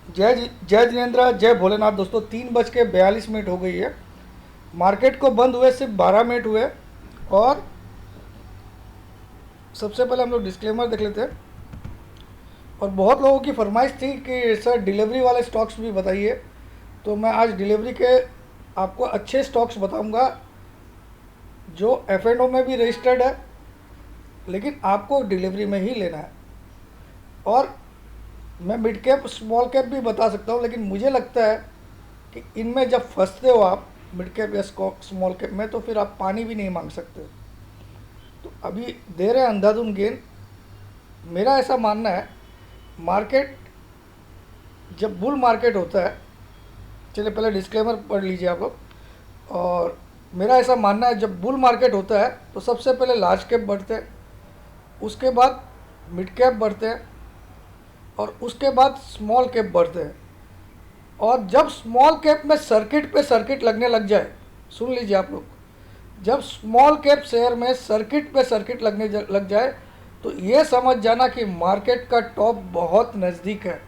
जय जिनेन्द्र, जय भोलेनाथ। दोस्तों 3:42 हो गई है। मार्केट को बंद हुए सिर्फ 12 मिनट हुए। और सबसे पहले हम लोग डिस्क्लेमर देख लेते हैं। और बहुत लोगों की फरमाइश थी कि सर डिलीवरी वाले स्टॉक्स भी बताइए, तो मैं आज डिलीवरी के आपको अच्छे स्टॉक्स बताऊंगा जो F&O में भी रजिस्टर्ड है, लेकिन आपको डिलीवरी में ही लेना है। और मैं मिड कैप स्मॉल कैप भी बता सकता हूँ, लेकिन मुझे लगता है कि इनमें जब फंसते हो आप मिड कैप या स्मॉल कैप में, तो फिर आप पानी भी नहीं मांग सकते। तो अभी दे रहे हैं अंधाधुन गेन। मेरा ऐसा मानना है, मार्केट जब बुल मार्केट होता है, चलिए पहले डिस्क्लेमर पढ़ लीजिए आप लोग। और मेरा ऐसा मानना है, जब बुल मार्केट होता है तो सबसे पहले लार्ज कैप बढ़ते हैं, उसके बाद मिड कैप बढ़ते हैं, और उसके बाद स्मॉल कैप बढ़ते हैं। और जब स्मॉल कैप में सर्किट पे सर्किट लगने लग जाए, सुन लीजिए आप लोग, जब स्मॉल कैप शेयर में सर्किट पे सर्किट लग जाए, तो ये समझ जाना कि मार्केट का टॉप बहुत नज़दीक है।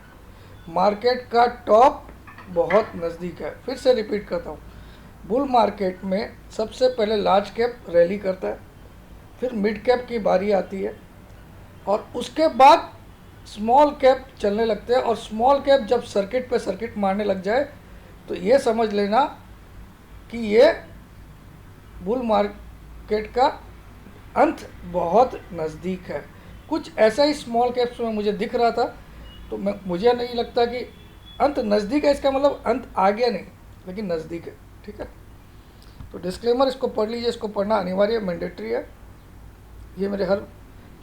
मार्केट का टॉप बहुत नज़दीक है। फिर से रिपीट करता हूँ, बुल मार्केट में सबसे पहले लार्ज कैप रैली करता है, फिर मिड कैप की बारी आती है, और उसके बाद स्मॉल कैप चलने लगते हैं। और स्मॉल कैप जब सर्किट पे सर्किट मारने लग जाए, तो ये समझ लेना कि ये बुल मार्केट का अंत बहुत नज़दीक है। कुछ ऐसा ही स्मॉल कैप्स में मुझे दिख रहा था, तो मुझे नहीं लगता कि अंत नज़दीक है। इसका मतलब अंत आ गया नहीं, लेकिन नज़दीक है। ठीक है, तो डिस्क्लेमर इसको पढ़ लीजिए, इसको पढ़ना अनिवार्य मैंडेटरी है। ये मेरे हर,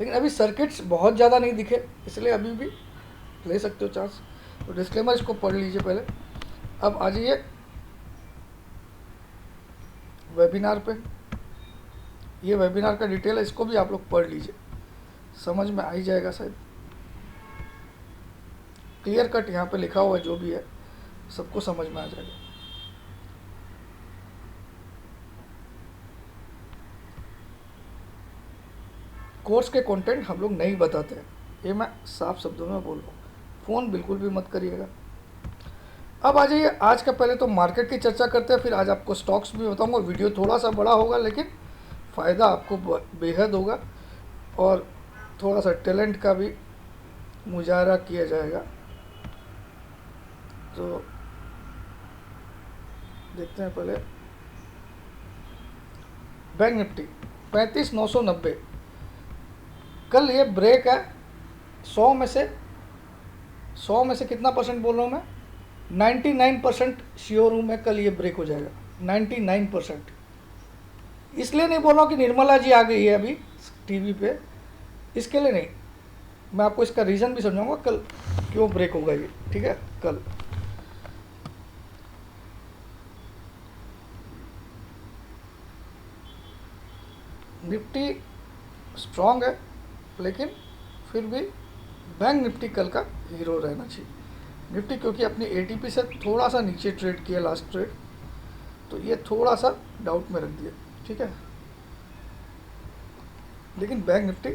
लेकिन अभी सर्किट्स बहुत ज़्यादा नहीं दिखे, इसलिए अभी भी ले सकते हो चांस। तो डिस्क्लेमर इसको पढ़ लीजिए पहले। अब आ जाइए वेबिनार पे। ये वेबिनार का डिटेल है, इसको भी आप लोग पढ़ लीजिए, समझ में आ ही जाएगा शायद। क्लियर कट यहाँ पे लिखा हुआ है, जो भी है सबको समझ में आ जाएगा। कोर्स के कंटेंट हम लोग नहीं बताते हैं, ये मैं साफ शब्दों में बोल रहा हूँ। फ़ोन बिल्कुल भी मत करिएगा। अब आ जाइए आज का, पहले तो मार्केट की चर्चा करते हैं, फिर आज आपको स्टॉक्स भी बताऊंगा। वीडियो थोड़ा सा बड़ा होगा, लेकिन फ़ायदा आपको बेहद होगा, और थोड़ा सा टैलेंट का भी मुजाहरा किया जाएगा। तो देखते हैं पहले बैंक निफ्टी 35,990। कल ये ब्रेक है। 100 में से कितना परसेंट बोल रहा हूँ मैं, 99% श्योर हूँ मैं, कल ये ब्रेक हो जाएगा। 99%। इसलिए नहीं बोल रहा हूँ कि निर्मला जी आ गई है अभी टीवी पे, इसके लिए नहीं। मैं आपको इसका रीज़न भी समझाऊंगा कल क्यों ब्रेक होगा ये। ठीक है, कल निफ्टी स्ट्रांग है, लेकिन फिर भी बैंक निफ्टी कल का हीरो रहना चाहिए। निफ्टी क्योंकि अपनी एटीपी से थोड़ा सा नीचे ट्रेड किया लास्ट ट्रेड, तो ये थोड़ा सा डाउट में रख दिया। ठीक है, लेकिन bank Nifty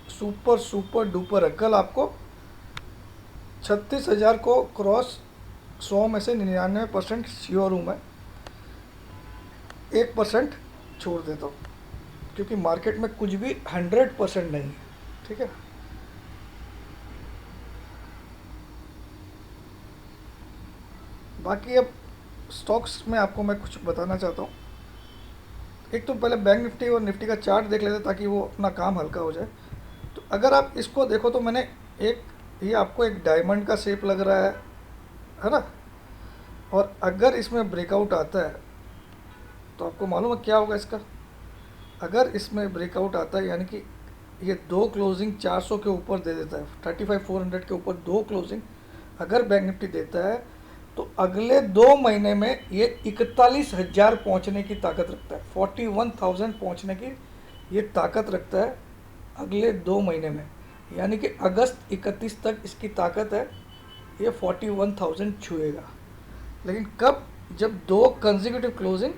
super super duper है। कल आपको 36,000 को क्रॉस, 100 में से 99% श्योर हूँ मैं, 1% छोड़ देता हूँ, क्योंकि मार्केट में कुछ भी 100% नहीं है। ठीक है, बाकी अब स्टॉक्स में आपको मैं कुछ बताना चाहता हूँ। एक तो पहले बैंक निफ्टी और निफ्टी का चार्ट देख लेते, ताकि वो अपना काम हल्का हो जाए। तो अगर आप इसको देखो, तो मैंने एक, ये आपको एक डायमंड का शेप लग रहा है ना। और अगर इसमें ब्रेकआउट आता है, तो आपको मालूम है क्या होगा इसका। अगर इसमें ब्रेकआउट आता है, यानी कि ये दो क्लोजिंग 400 के ऊपर दे देता है, 35,400 के ऊपर दो क्लोजिंग अगर बैंक निफ्टी देता है, तो अगले 2 महीने में ये 41,000 पहुँचने की ताकत रखता है। 41,000 पहुँचने की ये ताकत रखता है अगले 2 महीने में, यानी कि अगस्त 31 तक इसकी ताकत है, ये 41,000 छुएगा। लेकिन कब, जब दो कंसेक्यूटिव क्लोजिंग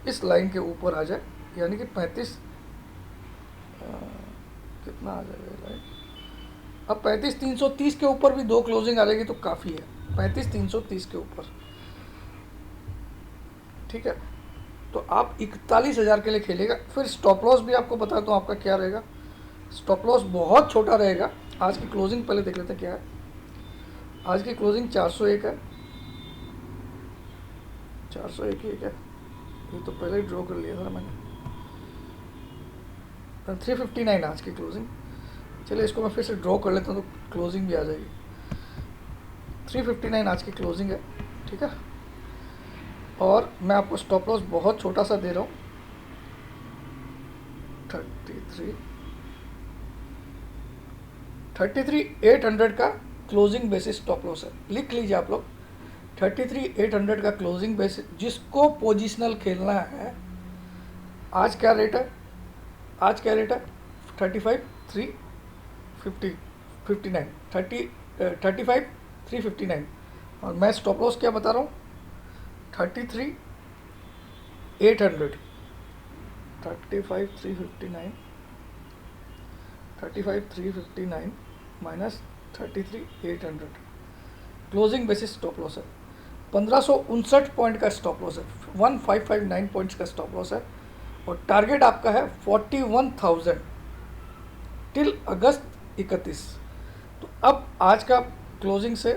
इस लाइन के ऊपर आ जाए, यानी कि 35, कितना आ जाएगा लाइन, अब 35,330 के ऊपर भी 2 क्लोजिंग आ जाएगी तो काफ़ी है, 35,330 के ऊपर। ठीक है, तो आप 41,000 के लिए खेलेगा। फिर स्टॉप लॉस भी आपको बता दूँ आपका क्या रहेगा। स्टॉप लॉस बहुत छोटा रहेगा। आज की क्लोजिंग पहले देख लेते हैं क्या है। आज की क्लोजिंग 401 है, 401 ही है, ये तो पहले ही ड्रॉ कर लिया था मैंने। 359 आज की क्लोजिंग। चलिए इसको मैं फिर से ड्रॉ कर लेता हूँ तो क्लोजिंग भी आ जाएगी। 359 आज की क्लोजिंग है। ठीक है, और मैं आपको स्टॉप लॉस बहुत छोटा सा दे रहा हूँ, 33,800 का क्लोजिंग बेसिस स्टॉप लॉस है। लिख लीजिए आप लोग, 33,800 का क्लोजिंग बेसिस। जिसको पोजिशनल खेलना है, आज क्या रेट है, आज क्या रेट है 35,359, 35,359, और मैं स्टॉप लॉस क्या बता रहा हूँ 33,800, 35,359, 35,359 minus 33,800 closing basis stop loss है। 1559 पॉइंट का स्टॉप लॉस है, 1559 पॉइंट्स का स्टॉप लॉस है, और टारगेट आपका है 41,000 टिल अगस्त 31। तो अब आज का क्लोजिंग से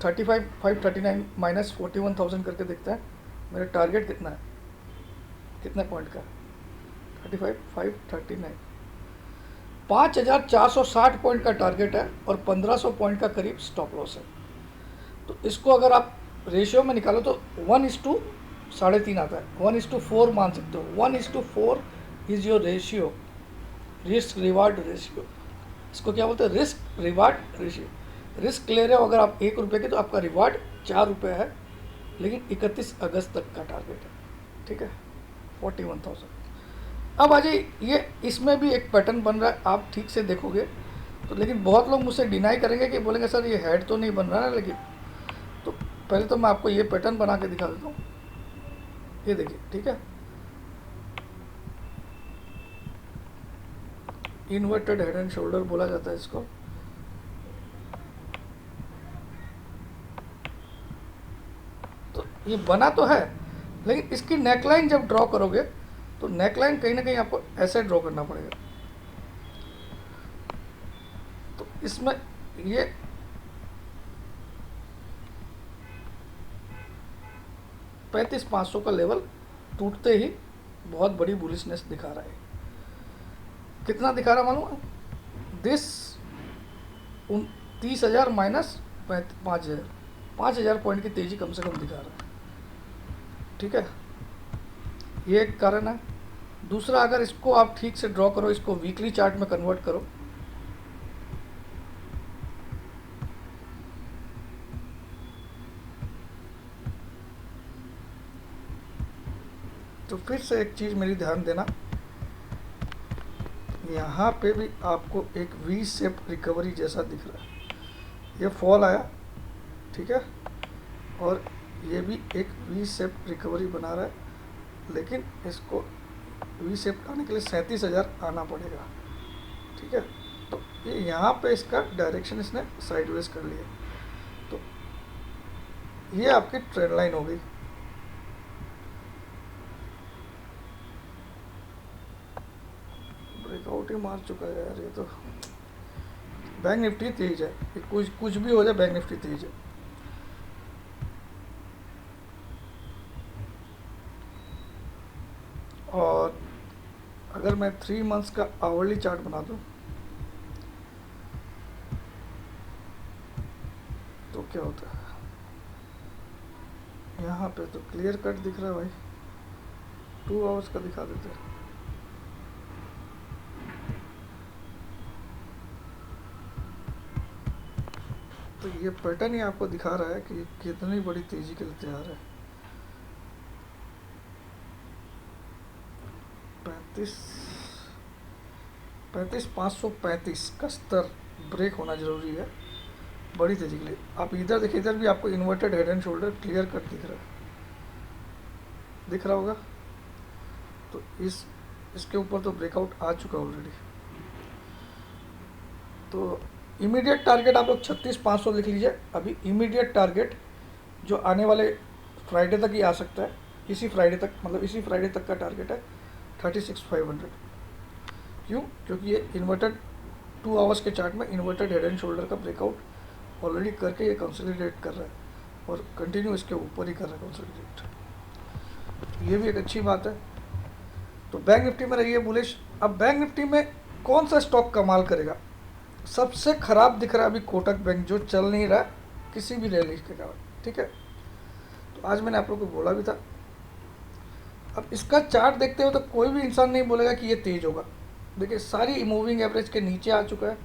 35,539 माइनस 41,000 करके देखते हैं मेरा टारगेट कितना है, कितने पॉइंट का, 35,539, 5,460 पॉइंट का टारगेट है और 1,500 पॉइंट का करीब स्टॉप लॉस है। तो इसको अगर आप रेशियो में निकालो तो 1:3.5 आता है, 1:4 मान सकते हो। 1:4 is your ratio, risk reward ratio. इसको क्या बोलते हैं, रिस्क रिवार्ड रेशियो। रिस्क ले रहे हो अगर आप 1 रुपये के, तो आपका रिवार्ड 4 रुपये है, लेकिन 31 अगस्त तक का टारगेट है। ठीक है, 41,000। अब आज ये इसमें भी एक पैटर्न बन रहा है, आप ठीक से देखोगे तो। लेकिन बहुत लोग मुझसे डिनाई करेंगे कि बोलेंगे सर ये हेड तो नहीं बन रहा है, लेकिन तो पहले तो मैं आपको ये पैटर्न बना के दिखा देता हूँ। ये देखिए, ठीक है, इन्वर्टेड हेड एंड शोल्डर बोला जाता है इसको। तो ये बना तो है, लेकिन इसकी नेकलाइन जब ड्रॉ करोगे तो नेकलाइन कहीं ना कहीं आपको ऐसे ड्रॉ करना पड़ेगा। तो इसमें ये 35,500 का लेवल टूटते ही बहुत बड़ी बुलिशनेस दिखा रहा है। कितना दिखा रहा मालूम, दिस 30,000 माइनस 5,000, 5,000 पॉइंट की तेज़ी कम से कम दिखा रहा है। ठीक है, ये एक कारण है। दूसरा, अगर इसको आप ठीक से ड्रॉ करो, इसको वीकली चार्ट में कन्वर्ट करो, तो फिर से एक चीज़ मेरी ध्यान देना, यहाँ पे भी आपको एक वी शेप रिकवरी जैसा दिख रहा है। ये फॉल आया, ठीक है, और ये भी एक वी शेप रिकवरी बना रहा है, लेकिन इसको वी शेप आने के लिए 37,000 आना पड़ेगा। ठीक है, तो ये यहाँ पे इसका डायरेक्शन इसने साइडवेज कर लिया, तो ये आपकी ट्रेंड लाइन हो गई। ब्रेकआउट ही मार चुका है यार ये तो। बैंक निफ्टी तेज है, कुछ भी हो जाए, बैंक निफ्टी तेज है। और अगर मैं 3 मंथ्स का आवरली चार्ट बना दूं तो क्या होता है, यहाँ पे तो क्लियर कट दिख रहा है भाई। 2 आवर्स का दिखा देते हैं। तो ये पैटर्न ही आपको दिखा रहा है कि कितनी बड़ी तेजी के लिए तैयार है। 35,535 का स्तर ब्रेक होना जरूरी है बड़ी तेजी के लिए। आप इधर देखिए, इधर भी आपको inverted head and shoulder clear cut दिख रहा होगा। तो इसके ऊपर तो ब्रेकआउट आ चुका ऑलरेडी। तो इमीडिएट टारगेट आप लोग 36,500 लिख लीजिए। अभी इमीडिएट टारगेट जो आने वाले फ्राइडे तक ही आ सकता है, इसी फ्राइडे तक, मतलब इसी फ्राइडे तक का टारगेट है 36,500। क्यों? क्योंकि ये इन्वर्टेड 2 आवर्स के चार्ट में इन्वर्टेड हेड एंड शोल्डर का ब्रेकआउट ऑलरेडी करके ये कंसोलिडेट कर रहा है और कंटिन्यू इसके ऊपर ही कर रहा है कंसोलिडेट। ये भी एक अच्छी बात है। तो बैंक निफ्टी में रही है बुलिश। अब बैंक निफ्टी में कौन सा स्टॉक कमाल करेगा? सबसे खराब दिख रहा है अभी कोटक बैंक, जो चल नहीं रहा किसी भी रैली के कारण, ठीक है। तो आज मैंने आप लोगों को बोला भी था। अब इसका चार्ट देखते हो तो कोई भी इंसान नहीं बोलेगा कि ये तेज होगा। देखिए सारी मूविंग एवरेज के नीचे आ चुका है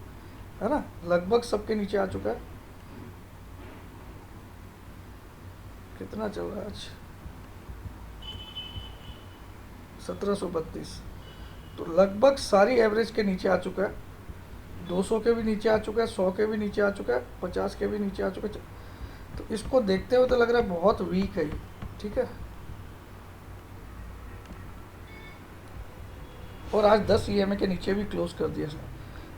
ना, लगभग सबके नीचे आ चुका है। कितना चल रहा है आज? 1732। तो लगभग सारी एवरेज के नीचे आ चुका है। 200 के भी नीचे आ चुका है, 100 के भी नीचे आ चुका है, 50 के भी नीचे आ चुका है। तो इसको देखते हुए तो लग रहा है बहुत वीक है ये, ठीक है। और आज 10 ईएमए के नीचे भी क्लोज कर दिया इसने।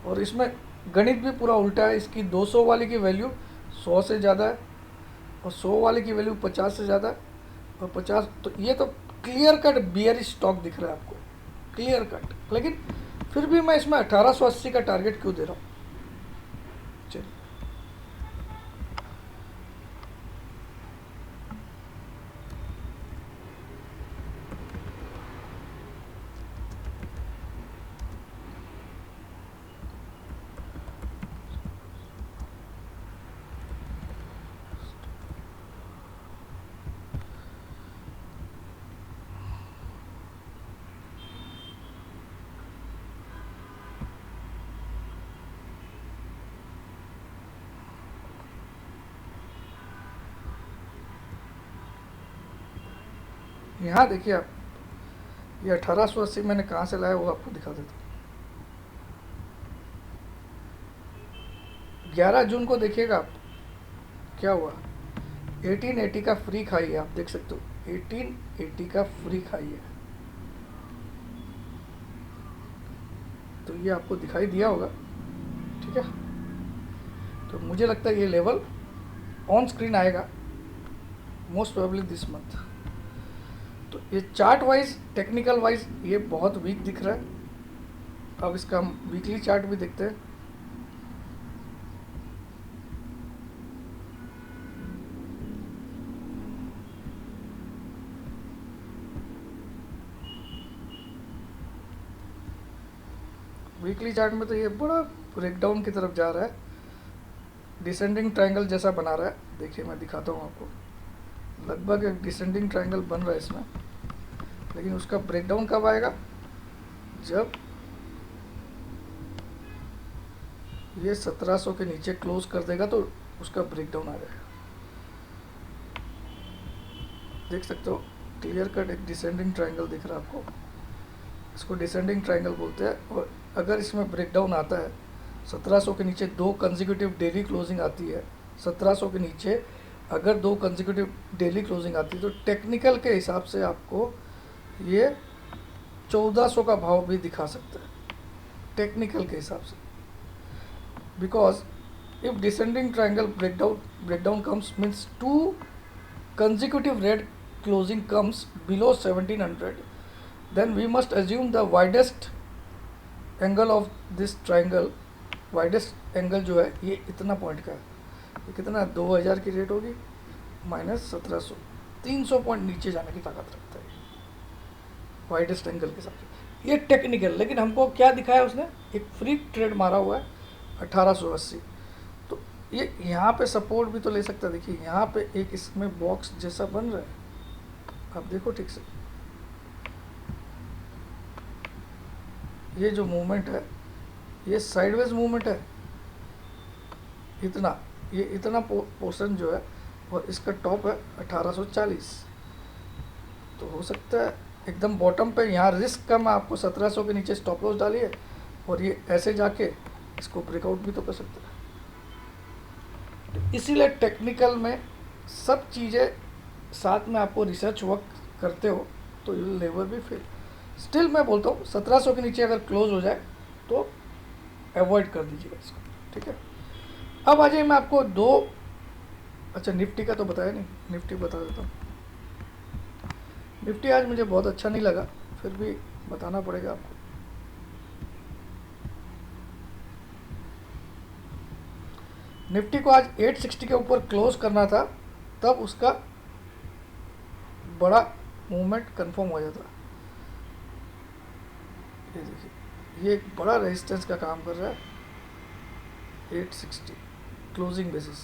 और इसमें गणित भी पूरा उल्टा है। इसकी 200 वाले की वैल्यू 100 से ज़्यादा है और 100 वाले की वैल्यू 50 से ज़्यादा है और 50। तो ये तो क्लियर कट बियर स्टॉक दिख रहा है आपको, क्लियर कट। लेकिन फिर भी मैं इसमें 1880 का टारगेट क्यों दे रहा हूँ? चलिए, यहाँ देखिए आप, ये 1880 मैंने कहाँ से लाया वो आपको दिखा देता हूँ। 11 जून को देखिएगा आप क्या हुआ। 1880 का फ्री खाई है, आप देख सकते हो 1880 का फ्री खाई है। तो ये आपको दिखाई दिया होगा, ठीक है। तो मुझे लगता है ये लेवल ऑन स्क्रीन आएगा मोस्ट प्रोबेबली दिस मंथ। तो ये चार्ट वाइज, टेक्निकल वाइज ये बहुत वीक दिख रहा है। अब इसका हम वीकली चार्ट भी देखते हैं। वीकली चार्ट में तो ये बड़ा ब्रेकडाउन की तरफ जा रहा है, डिसेंडिंग ट्रायंगल जैसा बना रहा है। देखिए मैं दिखाता हूँ आपको, लगभग एक डिसेंडिंग ट्रायंगल बन रहा है इसमें। लेकिन उसका ब्रेकडाउन कब आएगा? जब ये 1700 के नीचे क्लोज कर देगा तो उसका ब्रेकडाउन आ जाएगा। देख सकते हो क्लियर कट एक डिसेंडिंग ट्रायंगल दिख रहा है आपको, इसको डिसेंडिंग ट्रायंगल बोलते हैं। और अगर इसमें ब्रेकडाउन आता है 1700 के नीचे, 2 कंसेक्यूटिव डेली क्लोजिंग आती है 1700 के नीचे, अगर 2 कंसेक्यूटिव डेली क्लोजिंग आती है तो टेक्निकल के हिसाब से आपको ये 1400 का भाव भी दिखा सकता है टेक्निकल के हिसाब से। Because if descending triangle breakdown comes means 2 consecutive red closing comes below 1700, then we must assume the widest angle of this triangle, widest angle जो है ये इतना पॉइंट का है। ये कितना? 2000 की रेट होगी माइनस 1700, 300 पॉइंट नीचे जाने की ताकत रखता है वाइडेस्ट एंगल के साथ। ये टेक्निकल। लेकिन हमको क्या दिखाया उसने? एक फ्री ट्रेड मारा हुआ है 1880। तो ये यहाँ पे सपोर्ट भी तो ले सकता है। देखिए यहाँ पे एक इसमें बॉक्स जैसा बन रहा है, आप देखो ठीक से। ये जो मूवमेंट है ये साइडवेज मूवमेंट है, इतना, ये इतना पोर्शन जो है, और इसका टॉप है 1840। तो हो सकता है एकदम बॉटम पे, यहाँ रिस्क कम है, आपको 1700 के नीचे स्टॉप लॉस डालिए और ये ऐसे जाके इसको ब्रेकआउट भी तो कर सकता है। इसीलिए टेक्निकल में सब चीज़ें साथ में आपको रिसर्च वर्क करते हो तो you will never be fail. Still मैं बोलता हूँ 1700 के नीचे अगर क्लोज हो जाए तो अवॉइड कर दीजिएगा इसको। ठीक है, अब आ जाइए मैं आपको दो, अच्छा निफ्टी का तो बताया नहीं, निफ्टी बता देता हूँ। निफ्टी आज मुझे बहुत अच्छा नहीं लगा, फिर भी बताना पड़ेगा आपको। निफ्टी को आज 860 के ऊपर क्लोज करना था, तब उसका बड़ा मूवमेंट कंफर्म हो जाता। ये देखिए, ये एक बड़ा रेजिस्टेंस का काम कर रहा है 860 क्लोजिंग बेसिस।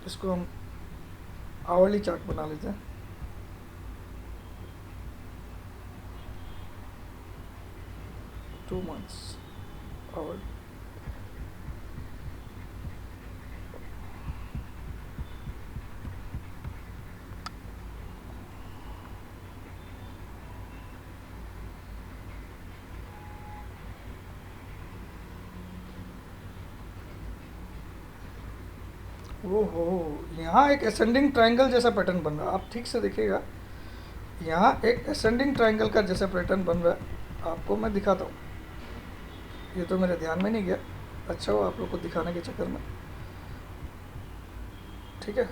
इसको हम आवरली चार्ट बना लेते हैं। टू मंथ्स आवरली, ओहो, यहाँ एक असेंडिंग ट्रायंगल जैसा पैटर्न बन रहा है, आप ठीक से देखिएगा। यहाँ एक असेंडिंग ट्रायंगल का जैसा पैटर्न बन रहा है, आपको मैं दिखाता हूँ। ये तो मेरे ध्यान में नहीं गया, अच्छा हो आप लोग को दिखाने के चक्कर में, ठीक है।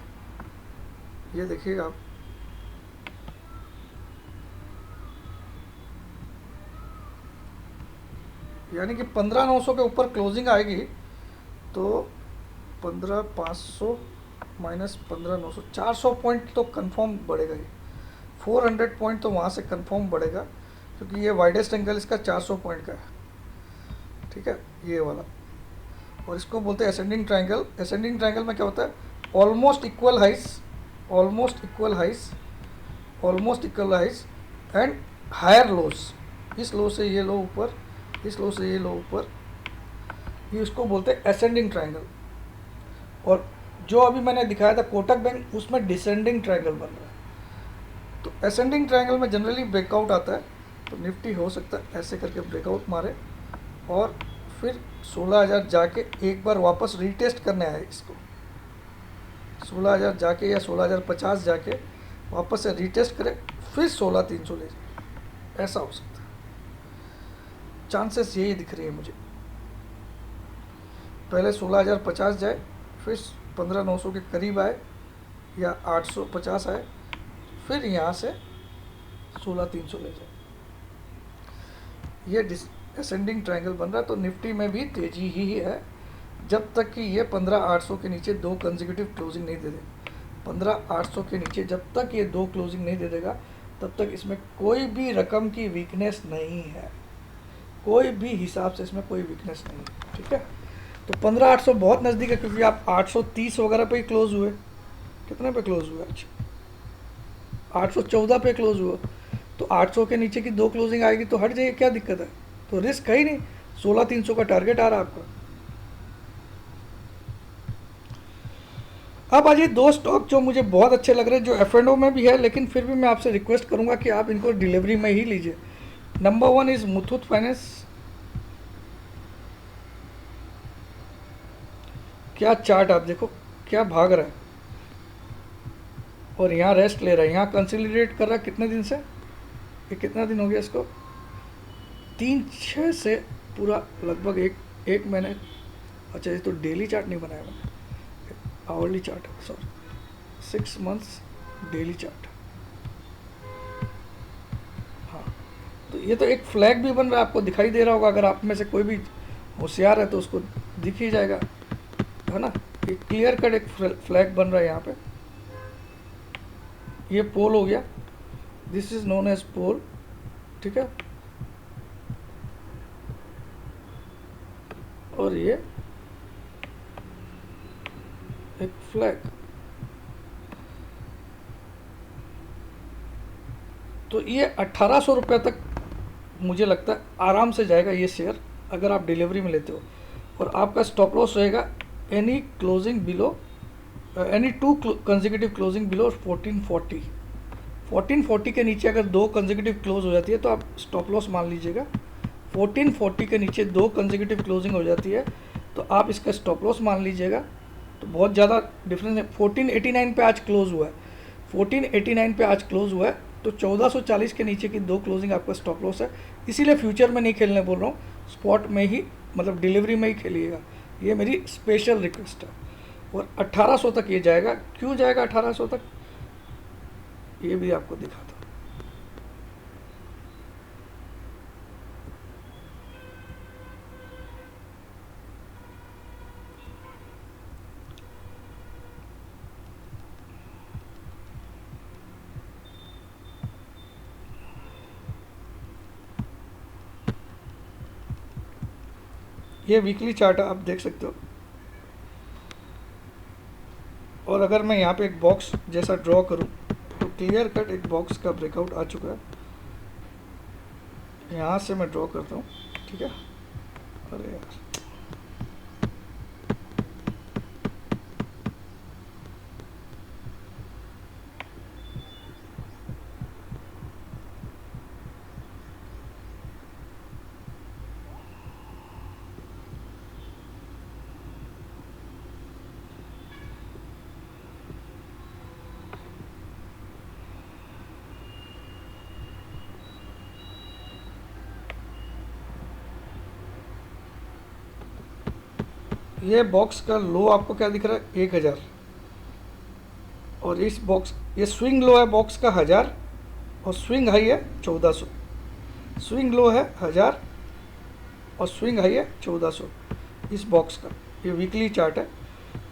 ये देखिएगा आप, यानी कि 15,900 के ऊपर क्लोजिंग आएगी तो 15,500 माइनस 15,900, 400 पॉइंट तो कंफर्म बढ़ेगा ही। 400 पॉइंट तो वहाँ से कंफर्म बढ़ेगा, क्योंकि ये वाइडेस्ट एंगल इसका 400 पॉइंट का है, ठीक है, ये वाला। और इसको बोलते हैं असेंडिंग ट्रायंगल। असेंडिंग ट्रायंगल में क्या होता है, almost equal highs, almost equal highs, almost equal highs and higher lows. इस लो से ये लो ऊपर, इस लो से ये लो ऊपर, ये इसको बोलते हैं असेंडिंग ट्रायंगल। और जो अभी मैंने दिखाया था कोटक बैंक, उसमें डिसेंडिंग ट्रायंगल बन रहा है। तो असेंडिंग ट्रायंगल में जनरली ब्रेकआउट आता है, तो निफ्टी हो सकता है ऐसे करके ब्रेकआउट मारे और फिर 16,000 जाके एक बार वापस रीटेस्ट करने आए इसको, 16,000 जाके या 16,050 जाके वापस से रीटेस्ट करे, फिर 16,300 ले जाए, ऐसा हो सकता है। चांसेस यही दिख रही है मुझे, पहले 16,050 जाए, फिर 15,900 के करीब आए या 850 आए, फिर यहाँ से 16,300 ले जाए। ये असेंडिंग ट्रायंगल बन रहा है। तो निफ्टी में भी तेजी ही है, जब तक कि ये 15,800 के नीचे दो कंसेक्यूटिव क्लोजिंग नहीं दे दे। 15,800 के नीचे जब तक ये दो क्लोजिंग नहीं दे देगा, तब तक इसमें कोई भी रकम की वीकनेस नहीं है, कोई भी हिसाब से इसमें कोई वीकनेस नहीं है, ठीक है। तो 15,800 बहुत नज़दीक है, क्योंकि आप 830 वगैरह पे ही क्लोज हुए, कितने पे क्लोज हुए आज, 814 पे क्लोज हुआ। तो 800 के नीचे की दो क्लोजिंग आएगी तो हट जाइए, क्या दिक्कत है, तो रिस्क है ही नहीं। 16,300 का टारगेट आ रहा है आपका। अब आज ये दो स्टॉक जो मुझे बहुत अच्छे लग रहे हैं, जो F&O में भी है, लेकिन फिर भी मैं आपसे रिक्वेस्ट करूंगा कि आप इनको डिलीवरी में ही लीजिए। Number 1 is Muthoot finance. क्या चार्ट आप देखो, क्या भाग रहा है और यहाँ रेस्ट ले रहा है, यहाँ कंसोलिडेट कर रहा है कितने दिन से, ये कितना दिन हो गया इसको, 3-6 से पूरा लगभग एक महीने। अच्छा, ये तो डेली चार्ट नहीं बनाया मैंने, hourly chart, sorry, 6 months daily chart. हाँ, तो ये तो एक फ्लैग भी बन रहा है, आपको दिखाई दे रहा होगा, अगर आप में से कोई भी होशियार है तो उसको दिख ही जाएगा, है ना। एक क्लियर कट एक फ्लैग बन रहा है यहाँ पे, ये पोल हो गया, दिस इज नोन एज पोल, ठीक है। और ये एक फ्लैग, तो ये 1,800 रुपये तक मुझे लगता है आराम से जाएगा ये शेयर, अगर आप डिलीवरी में लेते हो। और आपका स्टॉप लॉस रहेगा any closing below, any two consecutive closing below 1440। 1440 के नीचे अगर दो कंसेक्यूटिव क्लोज हो जाती है तो आप स्टॉप लॉस मान लीजिएगा। 1440 के नीचे दो कंसेक्यूटिव क्लोजिंग हो जाती है तो आप इसका स्टॉप लॉस मान लीजिएगा। तो बहुत ज़्यादा डिफरेंस है। 1489 पे आज क्लोज हुआ है, 1489 पे आज क्लोज हुआ है, तो 1440 के नीचे की 2 क्लोजिंग आपका स्टॉप लॉस है, इसीलिए फ्यूचर में नहीं खेलने बोल रहा हूँ, स्पॉट में ही मतलब डिलीवरी में ही खेलिएगा, ये मेरी स्पेशल रिक्वेस्ट है। और 1800 तक ये जाएगा, क्यों जाएगा 1800 तक ये भी आपको दिखाता हूँ। ये वीकली चार्ट है, आप देख सकते हो। और अगर मैं यहाँ पे एक बॉक्स जैसा ड्रॉ करूँ तो क्लियर कट एक बॉक्स का ब्रेकआउट आ चुका है। यहाँ से मैं ड्रॉ करता हूँ, ठीक है। अरे यार, ये बॉक्स का लो आपको क्या दिख रहा है 1000, और इस बॉक्स ये स्विंग लो है बॉक्स का 1000 और स्विंग हाई है 1400। स्विंग लो है 1000 और स्विंग हाई है 1400 इस बॉक्स का। ये वीकली चार्ट है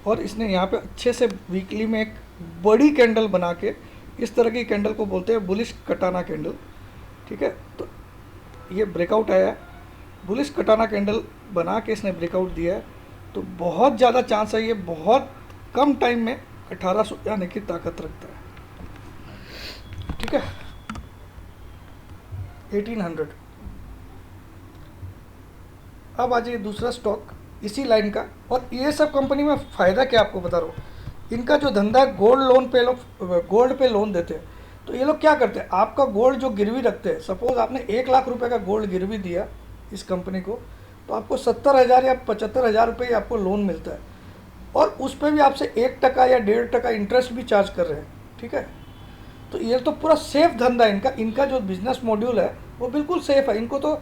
और इसने यहाँ पे अच्छे से वीकली में एक बड़ी कैंडल बना के, इस तरह की कैंडल को बोलते हैं बुलिश कटाना कैंडल, ठीक है। तो ये ब्रेकआउट आया है, बुलिश कटाना कैंडल बना के इसने ब्रेकआउट दिया है, तो बहुत ज़्यादा चांस है ये बहुत कम टाइम में 1800 जाने की ताकत रखता है, ठीक है। 1800। अब आ जाइए दूसरा स्टॉक इसी लाइन का, और ये सब कंपनी में फ़ायदा क्या आपको बता रहा हूँ। इनका जो धंधा है गोल्ड लोन पे, लोग गोल्ड पे लोन देते हैं। तो ये लोग क्या करते हैं, आपका गोल्ड जो गिरवी रखते हैं, सपोज आपने 1 लाख रुपए का गोल्ड गिरवी दिया इस कंपनी को, तो आपको 70,000 या 75,000 रुपये आपको लोन मिलता है, और उस पर भी आपसे 1% या 1.5% इंटरेस्ट भी चार्ज कर रहे हैं, ठीक है। तो ये तो पूरा सेफ धंधा है इनका। इनका जो बिजनेस मॉड्यूल है वो बिल्कुल सेफ है, इनको तो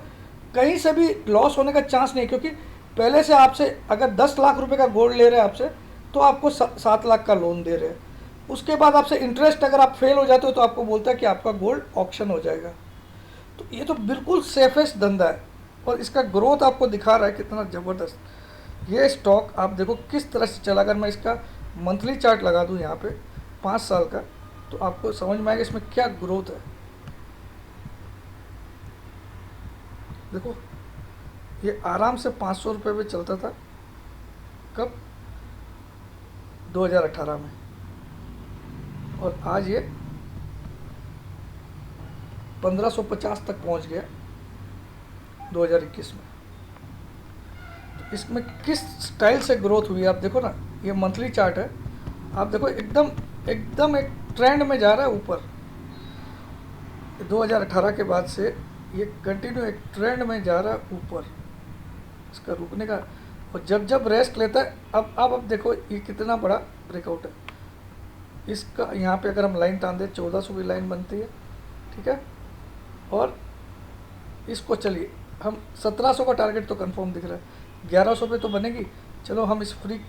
कहीं से भी लॉस होने का चांस नहीं, क्योंकि पहले से आपसे अगर 10 लाख रुपए का गोल्ड ले रहे हैं आपसे, तो आपको 7 लाख का लोन दे रहे हैं। उसके बाद आपसे इंटरेस्ट, अगर आप फेल हो जाते हो तो आपको बोलता है कि आपका गोल्ड ऑक्शन हो जाएगा। तो ये तो बिल्कुल सेफेस्ट धंधा है, और इसका ग्रोथ आपको दिखा रहा है कितना ज़बरदस्त। ये स्टॉक आप देखो किस तरह से चला। अगर मैं इसका मंथली चार्ट लगा दूँ यहाँ पे 5 साल का, तो आपको समझ में आएगा इसमें क्या ग्रोथ है। देखो ये आराम से 500 रुपये पे चलता था, कब 2018 में, और आज ये 1550 तक पहुंच गया 2021 में। तो इसमें किस स्टाइल से ग्रोथ हुई आप देखो ना, ये मंथली चार्ट है, आप देखो एकदम एकदम एक ट्रेंड में जा रहा है ऊपर। 2018 के बाद से ये कंटिन्यू एक ट्रेंड में जा रहा है ऊपर, इसका रुकने का, और जब जब रेस्ट लेता है, अब देखो ये कितना बड़ा ब्रेकआउट है इसका। यहाँ पे अगर हम लाइन टान दें 1400 की लाइन बनती है, ठीक है। और इसको चलिए हम 1700 का टारगेट तो कंफर्म दिख रहा है, 1100 पे तो बनेगी। चलो हम इस फ्री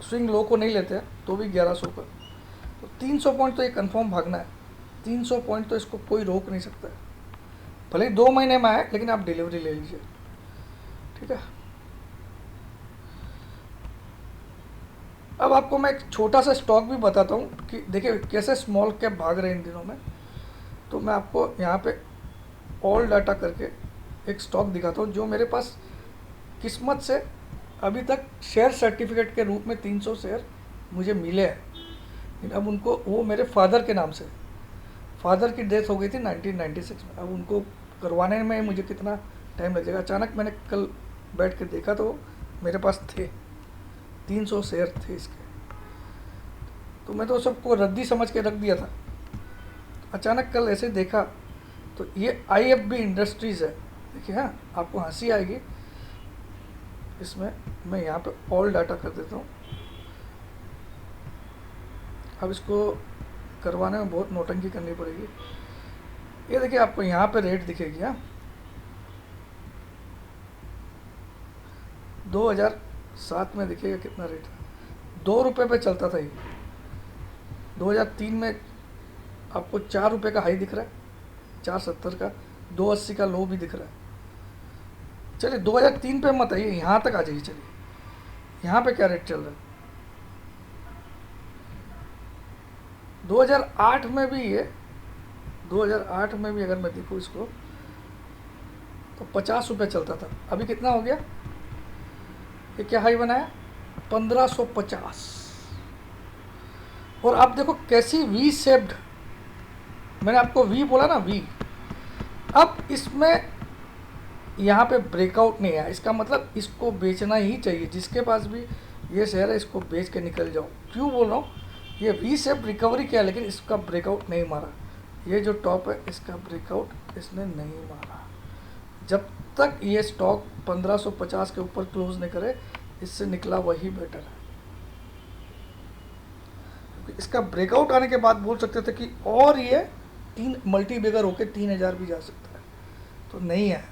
स्विंग लो को नहीं लेते हैं, तो भी 1100 पर, तो 300 पॉइंट तो ये कंफर्म भागना है। 300 पॉइंट तो इसको कोई रोक नहीं सकता है, भले ही 2 महीने में आए, लेकिन आप डिलीवरी ले लीजिए, ठीक है। अब आपको मैं एक छोटा सा स्टॉक भी बताता हूँ कि देखिए कैसे स्मॉल कैप भाग रहे हैं इन दिनों में। तो मैं आपको यहाँ पे ऑल डाटा करके एक स्टॉक दिखाता हूँ, जो मेरे पास किस्मत से अभी तक शेयर सर्टिफिकेट के रूप में 300 शेयर मुझे मिले हैं। लेकिन अब उनको, वो मेरे फादर के नाम से, फादर की डेथ हो गई थी 1996 में, अब उनको करवाने में मुझे कितना टाइम लगेगा। अचानक मैंने कल बैठ के देखा तो मेरे पास थे 300 शेयर थे इसके, तो मैं तो सबको रद्दी समझ के रख दिया था। अचानक कल ऐसे देखा तो ये IFB इंडस्ट्रीज़ है, देखिए। हाँ, आपको हंसी आएगी इसमें, मैं यहाँ पे ऑल डाटा कर देता हूँ। अब इसको करवाने में बहुत नौटंकी करनी पड़ेगी। ये देखिए आपको यहाँ पे रेट दिखेगी। हाँ, 2007 में दिखेगा कितना रेट है। 2 रुपये पे चलता था ये। 2003 में आपको 4 रुपये का हाई दिख रहा है, 4.70 का, 2.80 का लो भी दिख रहा है। चलिए 2003 पे मत आइए, यहाँ तक आ जाइए। चलिए यहाँ पे क्या रेट चल रहा है। 2008 में भी ये 2008 में भी अगर मैं देखूँ इसको तो 50 रुपये चलता था। अभी कितना हो गया, ये क्या हाई बनाया, 1550। और आप देखो कैसी वी शेप्ड, मैंने आपको वी बोला ना, वी। अब इसमें यहाँ पे ब्रेकआउट नहीं आया, इसका मतलब इसको बेचना ही चाहिए। जिसके पास भी ये शेयर है इसको बेच के निकल जाओ। क्यों बोल रहा हूँ, ये वी शेप रिकवरी किया लेकिन इसका ब्रेकआउट नहीं मारा। ये जो टॉप है इसका ब्रेकआउट इसने नहीं मारा। जब तक ये स्टॉक 1550 के ऊपर क्लोज नहीं करे, इससे निकला वही बेटर है। इसका ब्रेकआउट आने के बाद बोल सकते थे कि और ये 3 मल्टी बेगर होके 3000 भी जा सकता है, तो नहीं है।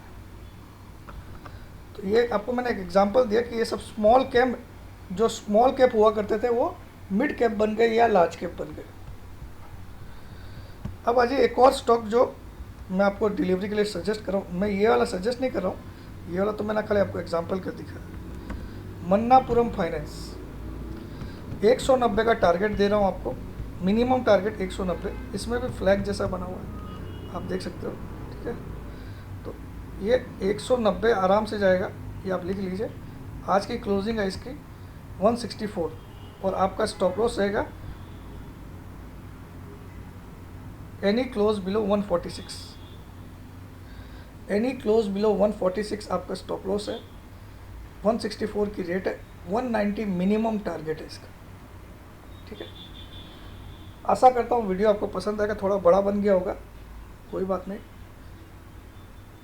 तो ये आपको मैंने एक एग्जांपल दिया कि ये सब स्मॉल कैप, जो स्मॉल कैप हुआ करते थे वो मिड कैप बन गए या लार्ज कैप बन गए। अब आज एक और स्टॉक जो मैं आपको डिलीवरी के लिए सजेस्ट कर रहा हूँ, मैं ये वाला सजेस्ट नहीं कर रहा हूँ, ये वाला तो मैंने खाली आपको एग्जांपल कर दिखा। मन्नापुरम फाइनेंस 190 का टारगेट दे रहा हूँ आपको, मिनिमम टारगेट 190। इसमें भी फ्लैग जैसा बना हुआ है, आप देख सकते हो। ठीक है, तो ये 190 आराम से जाएगा, ये आप लिख लीजिए। आज की क्लोजिंग है इसकी 164 और आपका स्टॉप लॉस रहेगा any close below 146। Any close below 146 आपका स्टॉप लॉस है। 164 की रेट है, 190 मिनिमम टारगेट है इसका। ठीक है, आशा करता हूँ वीडियो आपको पसंद आएगा। थोड़ा बड़ा बन गया होगा, कोई बात नहीं,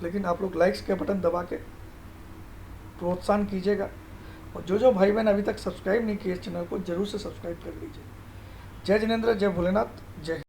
लेकिन आप लोग लाइक्स के बटन दबा के प्रोत्साहन कीजिएगा। और जो भाई बहन अभी तक सब्सक्राइब नहीं किए इस चैनल को, जरूर से सब्सक्राइब कर लीजिए। जय जिनेंद्र, जय भोलेनाथ, जय हिंद।